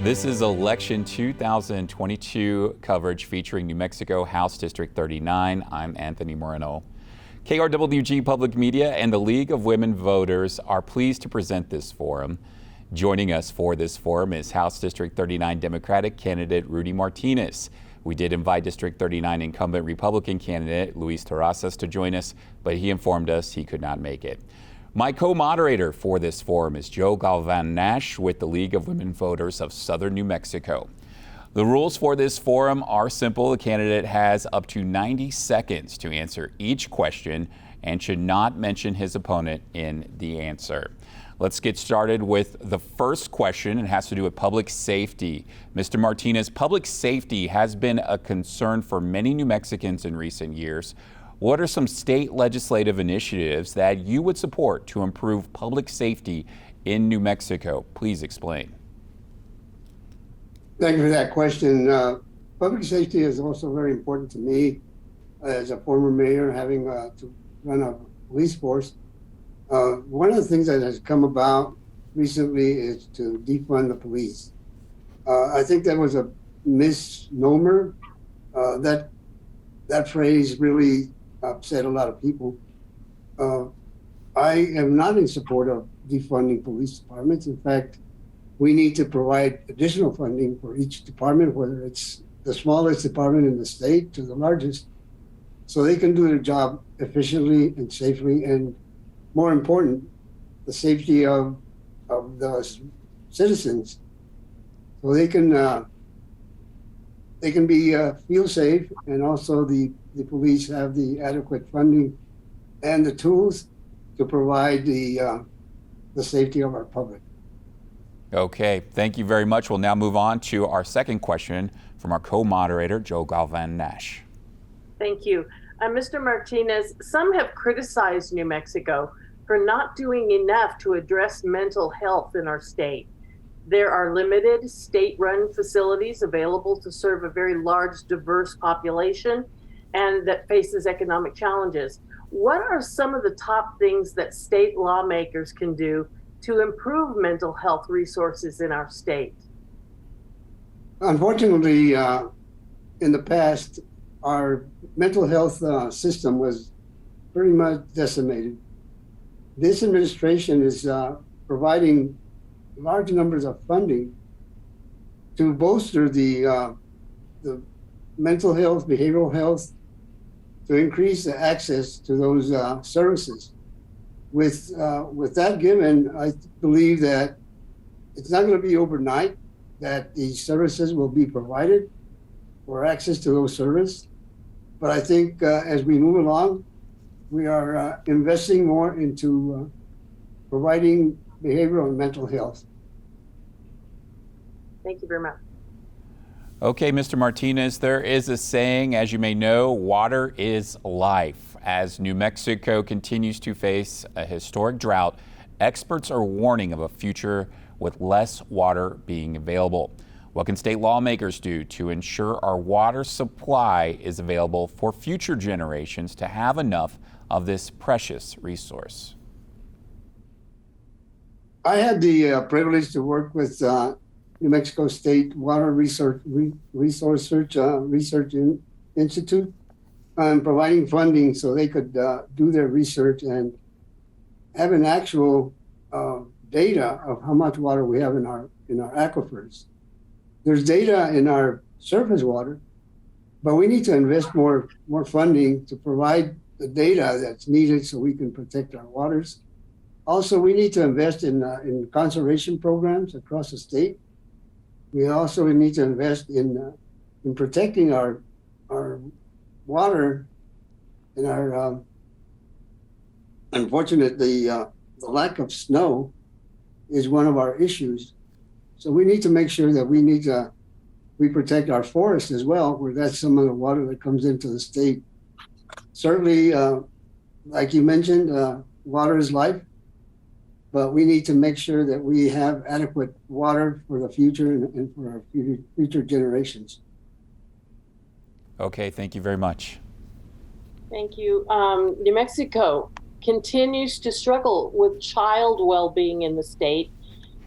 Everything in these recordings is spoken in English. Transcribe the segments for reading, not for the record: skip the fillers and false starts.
This is election 2022 coverage featuring New Mexico House District 39. I'm Anthony Moreno. KRWG Public Media and the League of Women Voters are pleased to present this forum. Joining us for this forum is House District 39 Democratic candidate Rudy Martinez. We did invite District 39 incumbent Republican candidate Luis Terrazas to join us, but he informed us he could not make it. My co-moderator for this forum is Galván Nash with the League of Women Voters of Southern New Mexico. The rules for this forum are simple. The candidate has up to 90 seconds to answer each question and should not mention his opponent in the answer. Let's get started with the first question. It has to do with public safety. Mr. Martinez, public safety has been a concern for many New Mexicans in recent years. What are some state legislative initiatives that you would support to improve public safety in New Mexico? Please explain. Thank you for that question. Public safety is also very important to me as a former mayor, having to run a police force. One of the things that has come about recently is to defund the police. I think that was a misnomer. That phrase really upset a lot of people. I am not in support of defunding police departments. In fact, we need to provide additional funding for each department, whether it's the smallest department in the state to the largest, so they can do their job efficiently and safely, and more important, the safety of the citizens, so they can be feel safe, and also the police have the adequate funding and the tools to provide the safety of our public. Okay, thank you very much. We'll now move on to our second question from our co-moderator, Galván Nash. Thank you. Mr. Martinez, some have criticized New Mexico for not doing enough to address mental health in our state. There are limited state-run facilities available to serve a very large, diverse population and that faces economic challenges. What are some of the top things that state lawmakers can do to improve mental health resources in our state? Unfortunately, in the past, our mental health system was pretty much decimated. This administration is providing large numbers of funding to bolster the mental health, behavioral health, to increase the access to those services. With that given, I believe that it's not going to be overnight that these services will be provided for access to those services. But I think as we move along, we are investing more into providing behavioral and mental health. Thank you very much. Okay, Mr. Martinez, there is a saying, as you may know, water is life. As New Mexico continues to face a historic drought, experts are warning of a future with less water being available. What can state lawmakers do to ensure our water supply is available for future generations to have enough of this precious resource? I had the privilege to work with New Mexico State Water Research Institute, providing funding so they could do their research and have an actual data of how much water we have in our aquifers. There's data in our surface water, but we need to invest more funding to provide the data that's needed so we can protect our waters. Also, we need to invest in conservation programs across the state. We also need to invest in protecting our water, and our unfortunately the lack of snow is one of our issues. So we need to make sure that we protect our forests as well, where that's some of the water that comes into the state. Certainly, like you mentioned, water is life. But we need to make sure that we have adequate water for the future and for our future generations. Okay, thank you very much. Thank you. New Mexico continues to struggle with child well-being in the state,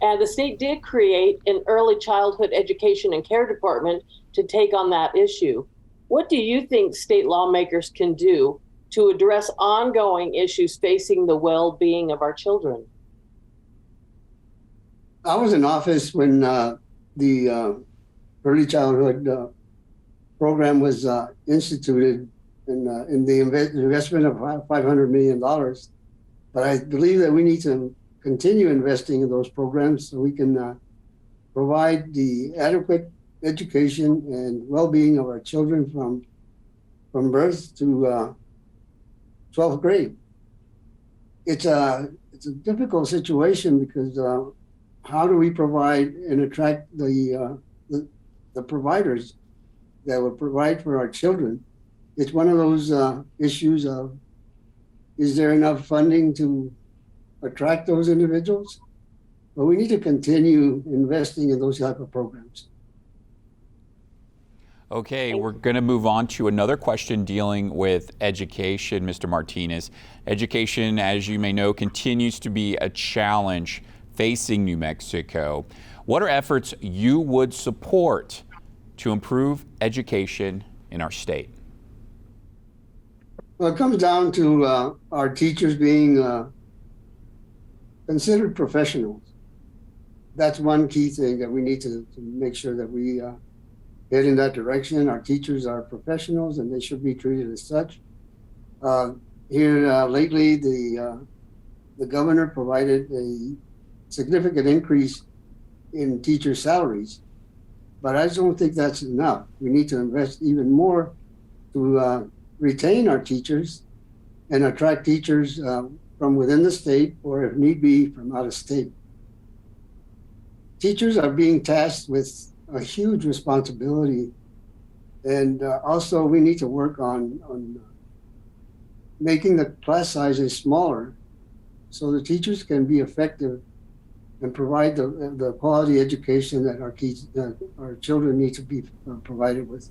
And the state did create an early childhood education and care department to take on that issue. What do you think state lawmakers can do to address ongoing issues facing the well-being of our children? I was in office when the early childhood program was instituted in the investment of $500 million. But I believe that we need to continue investing in those programs so we can provide the adequate education and well-being of our children from birth to 12th grade. It's a difficult situation because how do we provide and attract the providers that will provide for our children? It's one of those issues of, is there enough funding to attract those individuals? But we need to continue investing in those type of programs. Okay, we're going to move on to another question dealing with education, Mr. Martinez. Education, as you may know, continues to be a challenge facing New Mexico. What are efforts you would support to improve education in our state? Well, it comes down to our teachers being considered professionals. That's one key thing that we need to make sure that we head in that direction. Our teachers are professionals and they should be treated as such. Here lately, the governor provided a significant increase in teacher salaries, but I just don't think that's enough. We need to invest even more to retain our teachers and attract teachers from within the state, or if need be, from out of state. Teachers are being tasked with a huge responsibility, and also we need to work on making the class sizes smaller so the teachers can be effective and provide the quality education that our children need to be provided with.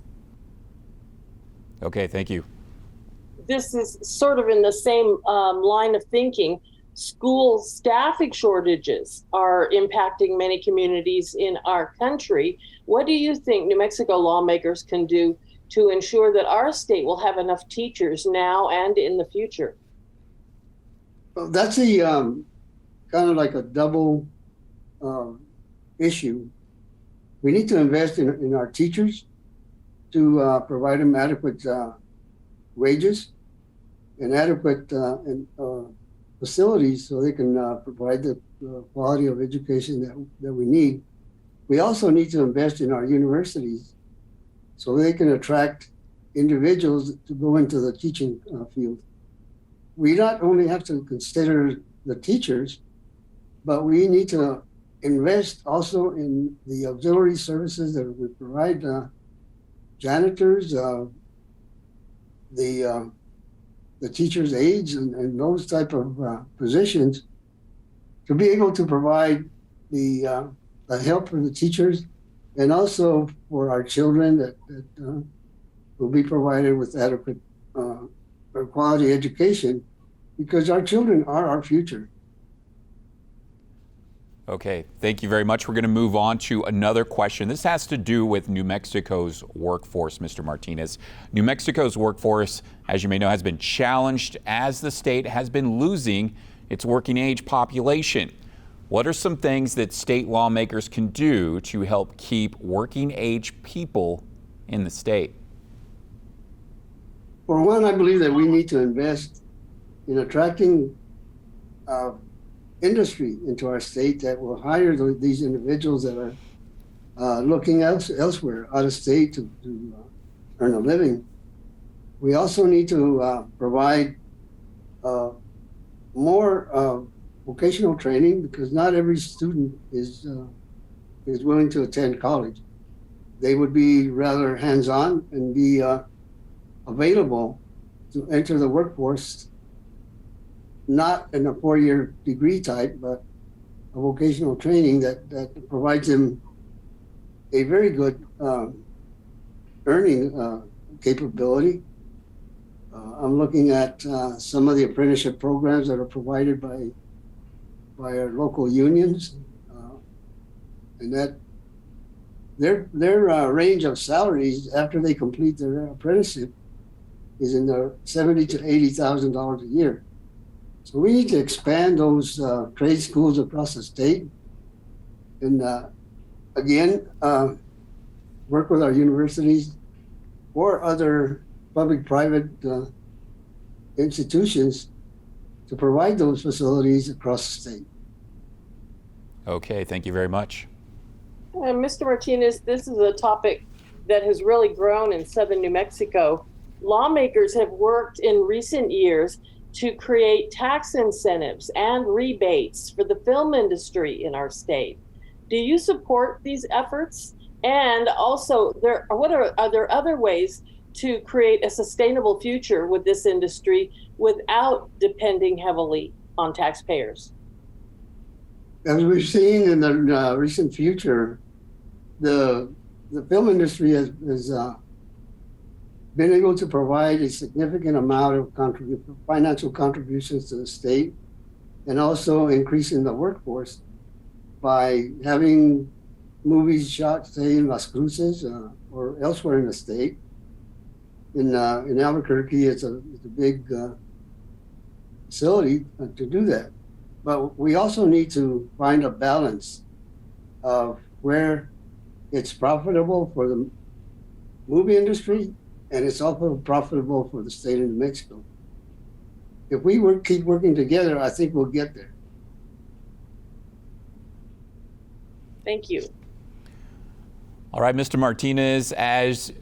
Okay, thank you. This is sort of in the same line of thinking. School staffing shortages are impacting many communities in our country. What do you think New Mexico lawmakers can do to ensure that our state will have enough teachers now and in the future? Well, that's a kind of like a double issue. We need to invest in our teachers to provide them adequate wages and adequate facilities so they can provide the quality of education that we need. We also need to invest in our universities so they can attract individuals to go into the teaching field. We not only have to consider the teachers, but we need to invest also in the auxiliary services that we provide, janitors, the teachers' aides, and those type of positions to be able to provide the help for the teachers and also for our children that will be provided with adequate or quality education, because our children are our future. Okay, thank you very much. We're going to move on to another question. This has to do with New Mexico's workforce, Mr. Martinez. New Mexico's workforce, as you may know, has been challenged as the state has been losing its working age population. What are some things that state lawmakers can do to help keep working age people in the state? For one, I believe that we need to invest in attracting industry into our state that will hire these individuals that are looking elsewhere, out of state, to earn a living. We also need to provide more vocational training, because not every student is willing to attend college. They would be rather hands-on and be available to enter the workforce, not in a 4-year degree type, but a vocational training that provides them a very good earning capability. I'm looking at some of the apprenticeship programs that are provided by our local unions. and that their range of salaries after they complete their apprenticeship is in the $70,000 to $80,000 a year. So we need to expand those trade schools across the state, and again, work with our universities or other public-private institutions to provide those facilities across the state. Okay, thank you very much. Mr. Martinez, this is a topic that has really grown in southern New Mexico. Lawmakers have worked in recent years to create tax incentives and rebates for the film industry in our state. Do you support these efforts? And also, are there other ways to create a sustainable future with this industry without depending heavily on taxpayers? As we've seen in the recent future, the film industry has been able to provide a significant amount of financial contributions to the state, and also increasing the workforce by having movies shot, say, in Las Cruces or elsewhere in the state. In Albuquerque, it's a big facility to do that. But we also need to find a balance of where it's profitable for the movie industry and it's also profitable for the state of New Mexico. If we keep working together, I think we'll get there. Thank you. All right, Mr. Martinez, as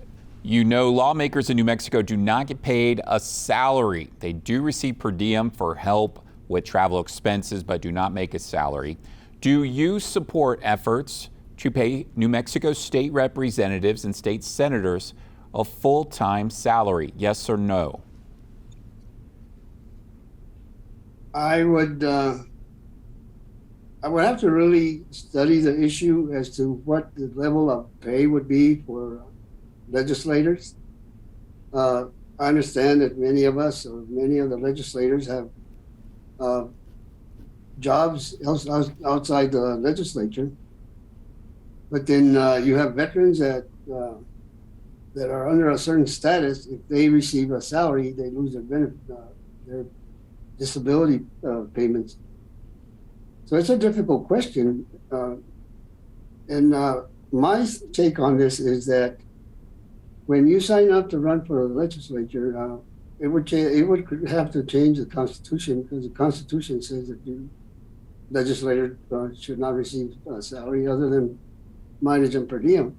you know, lawmakers in New Mexico do not get paid a salary. They do receive per diem for help with travel expenses, but do not make a salary. Do you support efforts to pay New Mexico state representatives and state senators a full-time salary? Yes or no? I would have to really study the issue as to what the level of pay would be for legislators. I understand that many of us, or many of the legislators, have jobs outside the legislature. But then you have veterans that are under a certain status. If they receive a salary, they lose their benefit, their disability payments. So it's a difficult question. And my take on this is that when you sign up to run for the legislature, it would have to change the Constitution, because the Constitution says that the legislator should not receive a salary other than mileage and per diem.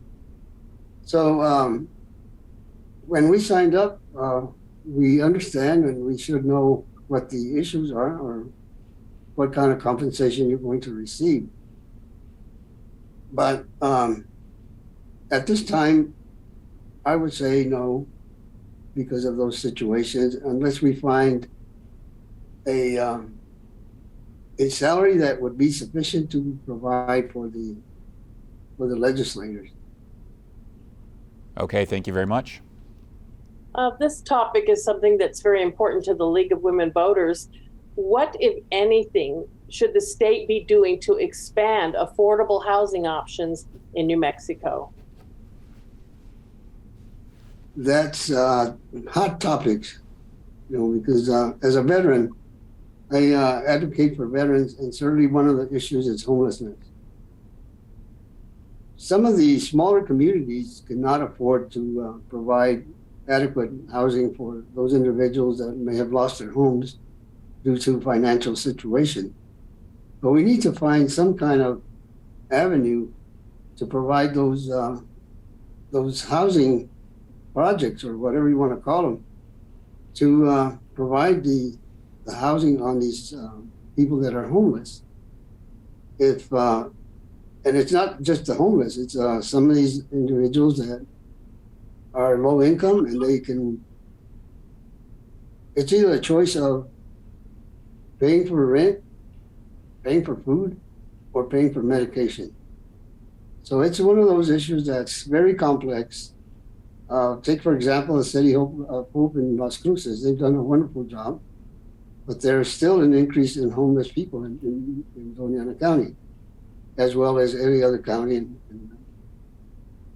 So when we signed up, we understand and we should know what the issues are or what kind of compensation you're going to receive. But at this time, I would say no, because of those situations, unless we find a salary that would be sufficient to provide for the legislators. Okay, thank you very much. This topic is something that's very important to the League of Women Voters. What, if anything, should the state be doing to expand affordable housing options in New Mexico? That's hot topics, because as a veteran, I advocate for veterans, and certainly one of the issues is homelessness. Some of the smaller communities cannot afford to provide adequate housing for those individuals that may have lost their homes due to financial situation. But we need to find some kind of avenue to provide those housing projects, or whatever you want to call them, to provide the housing on these people that are homeless. And it's not just the homeless, it's some of these individuals that are low income, and it's either a choice of paying for rent, paying for food, or paying for medication. So it's one of those issues that's very complex. Take, for example, the City of Hope in Las Cruces. They've done a wonderful job, but there's still an increase in homeless people in Doña Ana County. as well as any other county. And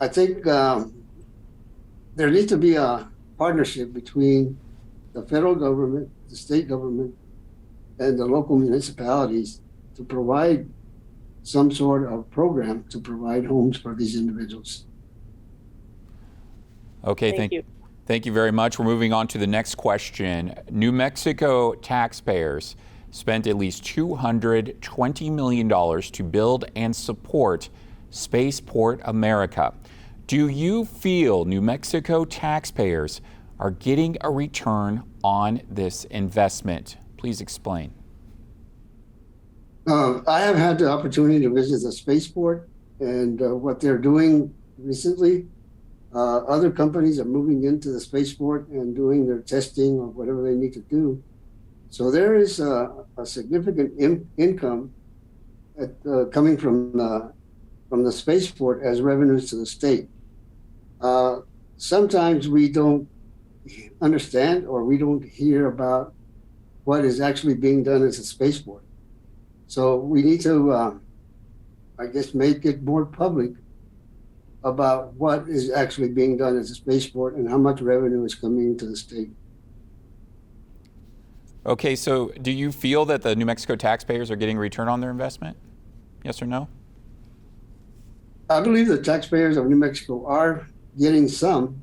I think there needs to be a partnership between the federal government, the state government, and the local municipalities to provide some sort of program to provide homes for these individuals. Okay, thank you very much. We're moving on to the next question. New Mexico taxpayers spent at least $220 million to build and support Spaceport America. Do you feel New Mexico taxpayers are getting a return on this investment? Please explain. I have had the opportunity to visit the spaceport and what they're doing recently. Other companies are moving into the spaceport and doing their testing of whatever they need to do. So there is a significant income coming from the spaceport as revenues to the state. Sometimes we don't understand or we don't hear about what is actually being done as a spaceport. So we need to, I guess, make it more public about what is actually being done as a spaceport and how much revenue is coming into the state. Okay, so do you feel that the New Mexico taxpayers are getting a return on their investment? Yes or no? I believe the taxpayers of New Mexico are getting some,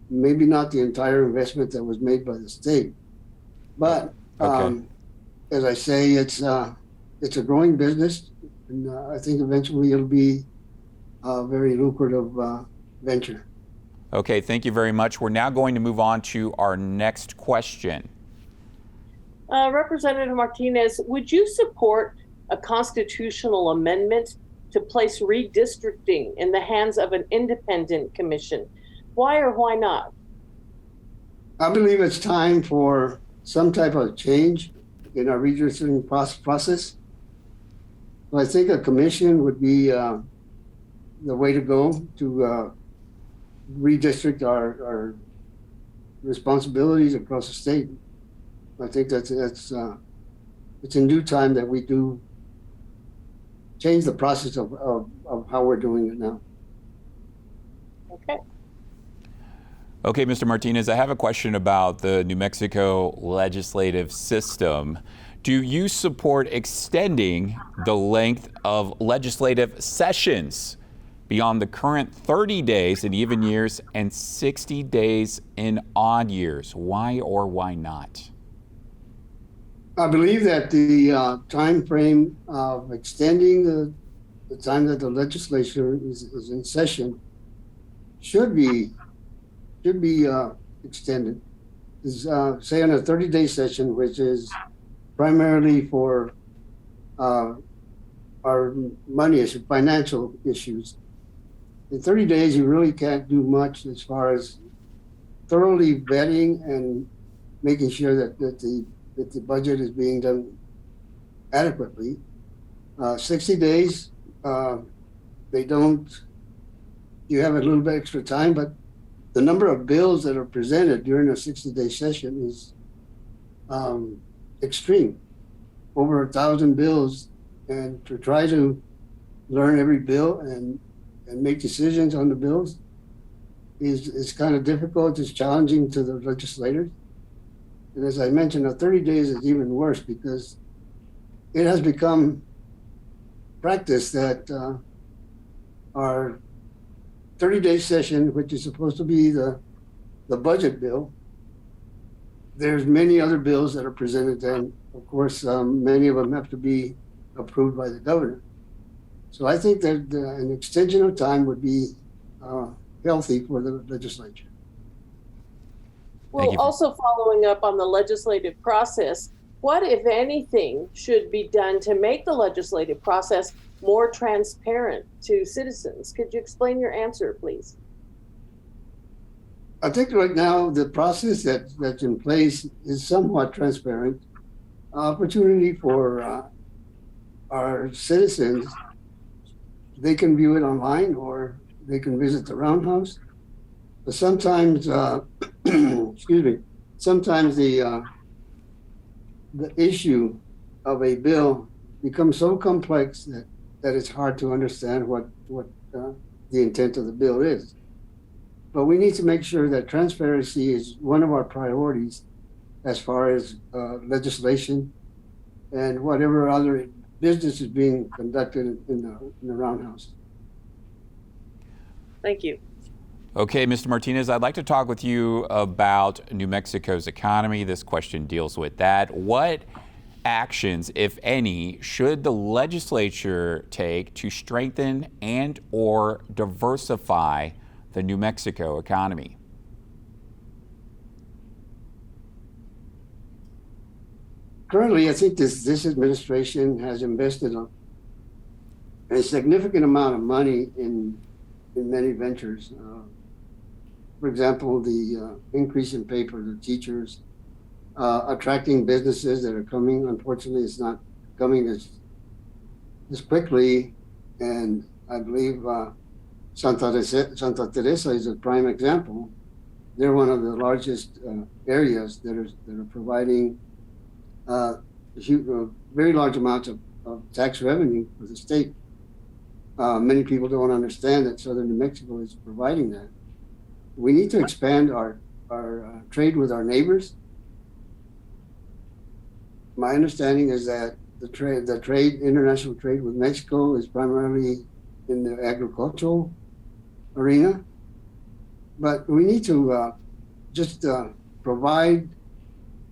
maybe not the entire investment that was made by the state. But as I say, it's a growing business, and I think eventually it'll be a very lucrative venture. Okay, thank you very much. We're now going to move on to our next question. Representative Martinez, would you support a constitutional amendment to place redistricting in the hands of an independent commission? Why or why not? I believe it's time for some type of change in our redistricting process. So I think a commission would be the way to go to redistrict our responsibilities across the state. I think it's in due time that we do change the process of how we're doing it now. Okay. Okay, Mr. Martinez, I have a question about the New Mexico legislative system. Do you support extending the length of legislative sessions beyond the current 30 days in even years and 60 days in odd years? Why or why not? I believe that the time frame of extending the time that the legislature is in session should be extended. Say on a 30-day session, which is primarily for our money issue, financial issues. In 30 days, you really can't do much as far as thoroughly vetting and making sure that the budget is being done adequately. 60 days, you have a little bit extra time, but the number of bills that are presented during a 60-day session is extreme, over 1,000 bills. And to try to learn every bill and make decisions on the bills is kind of difficult. It's challenging to the legislators. And as I mentioned, 30 days is even worse because it has become practice that our 30-day session, which is supposed to be the budget bill, there's many other bills that are presented then. Of course, many of them have to be approved by the governor. So I think that an extension of time would be healthy for the legislature. Well, also following up on the legislative process, what, if anything, should be done to make the legislative process more transparent to citizens? Could you explain your answer, please? I think right now the process that's in place is somewhat transparent. Opportunity for our citizens, they can view it online or they can visit the Roundhouse. But sometimes, sometimes the issue of a bill becomes so complex that it's hard to understand what the intent of the bill is. But we need to make sure that transparency is one of our priorities as far as legislation and whatever other business is being conducted in the roundhouse. Thank you. Okay, Mr. Martinez, I'd like to talk with you about New Mexico's economy. This question deals with that. What actions, if any, should the legislature take to strengthen and or diversify the New Mexico economy? Currently, I think this administration has invested a significant amount of money in many ventures. For example, the increase in pay for the teachers, attracting businesses that are coming. Unfortunately, it's not coming as quickly, and I believe Santa Teresa is a prime example. They're one of the largest areas that are providing very large amounts of tax revenue for the state. Many people don't understand that Southern New Mexico is providing that. We need to expand our trade with our neighbors. My understanding is that the international trade with Mexico is primarily in the agricultural arena, but we need to just provide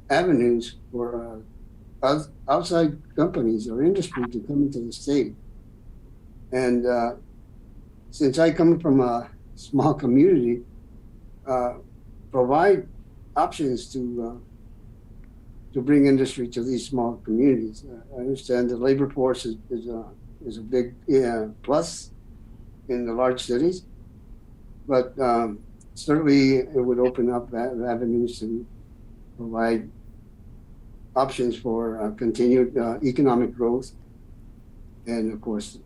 avenues for outside companies or industry to come into the state. And since I come from a small community, provide options to bring industry to these small communities. I understand the labor force is a big plus in the large cities, but certainly it would open up avenues to provide options for continued economic growth, and of course.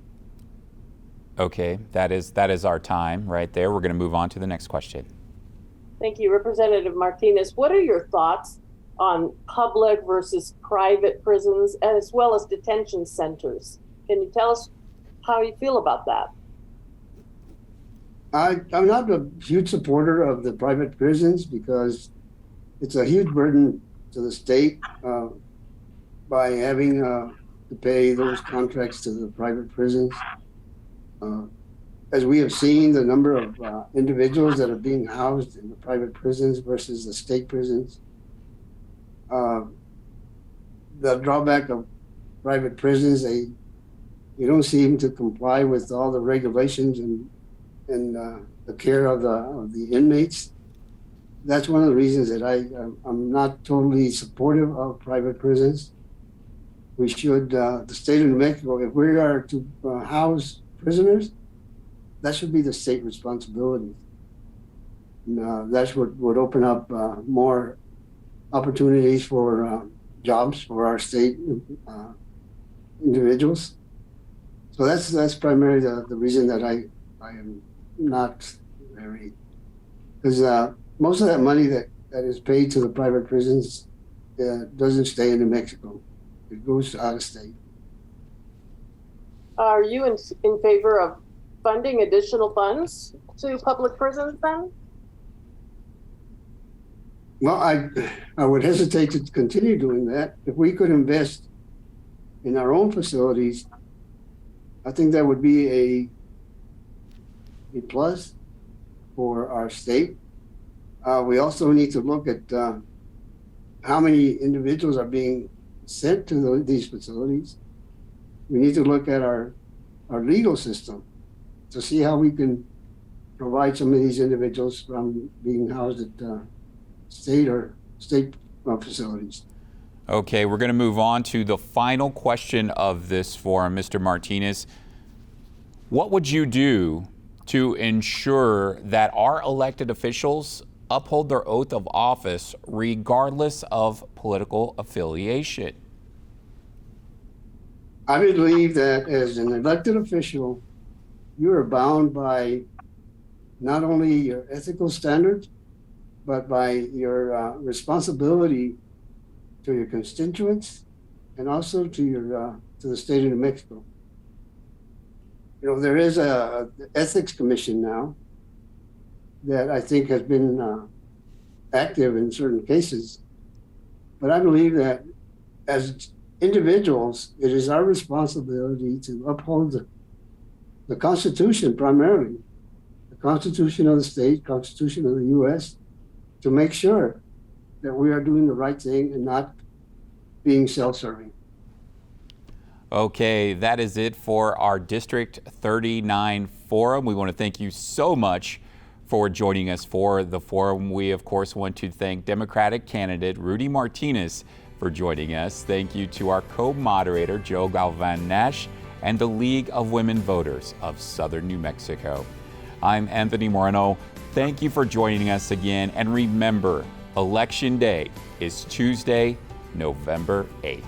Okay, that is our time right there. We're going to move on to the next question. Thank you, Representative Martinez. What are your thoughts on public versus private prisons, as well as detention centers? Can you tell us how you feel about that? I'm not a huge supporter of the private prisons because it's a huge burden to the state by having to pay those contracts to the private prisons. As we have seen, the number of individuals that are being housed in the private prisons versus the state prisons. The drawback of private prisons, you don't seem to comply with all the regulations and the care of the inmates. That's one of the reasons that I'm not totally supportive of private prisons. We should, the state of New Mexico, if we are to house prisoners, that should be the state responsibility. That's what would open up more opportunities for jobs for our state individuals. So that's primarily the reason that I am not very, because most of that money that is paid to the private prisons doesn't stay in New Mexico. It goes out of state. Are you in favor of funding additional funds to public prisons then? Well, I would hesitate to continue doing that. If we could invest in our own facilities, I think that would be a plus for our state. We also need to look at how many individuals are being sent to these facilities. We need to look at our legal system to see how we can provide some of these individuals from being housed at state facilities. Okay, we're going to move on to the final question of this forum, Mr. Martinez. What would you do to ensure that our elected officials uphold their oath of office regardless of political affiliation? I believe that as an elected official, you are bound by not only your ethical standards, but by your responsibility to your constituents and also to the state of New Mexico. there is a ethics commission now that I think has been active in certain cases. But I believe that as individuals, it is our responsibility to uphold the Constitution primarily, the Constitution of the state, Constitution of the U.S., to make sure that we are doing the right thing and not being self-serving. Okay, that is it for our District 39 forum. We want to thank you so much for joining us for the forum. We, of course, want to thank Democratic candidate Rudy Martinez for joining us. Thank you to our co-moderator, Joe Galván Nash, and the League of Women Voters of Southern New Mexico. I'm Anthony Moreno. Thank you for joining us again. And remember, Election Day is Tuesday, November 8th.